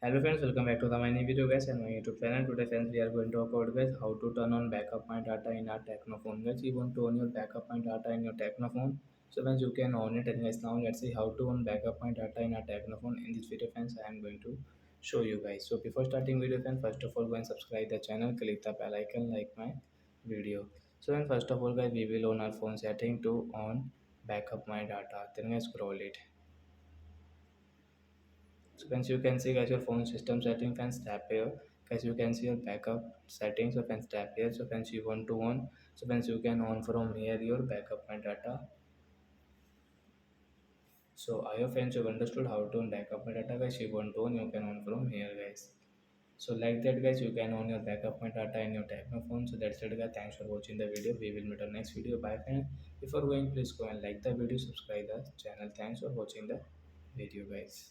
Hello friends, welcome back to the my new video guys and my YouTube channel. Today friends, we are going to talk about guys how to turn on backup my data in our Tecno phone. Guys, you want to on your backup my data in your Tecno phone. So friends, you can on it. And guys, now let's see how to on backup my data in our Tecno phone. In this video friends, I am going to show you guys. So before starting video friends, first of all go and subscribe the channel, click the bell icon like my video. So then first of all guys, we will on our phone setting to on backup my data. Then guys, scroll it. So once you can see guys your phone system setting, fans tap here. Guys you can see your backup settings, so fans tap here. So once you want to on, so once you can on from here your backup my data. So I hope friends you understood how to on backup my data guys. You want to on, you can on from here guys. So like that guys, you can on your backup my data in your Tecno phone. So that's it guys. Thanks for watching the video. We will meet on next video. Bye friends. Before going, please go and like the video, subscribe the channel. Thanks for watching the video guys.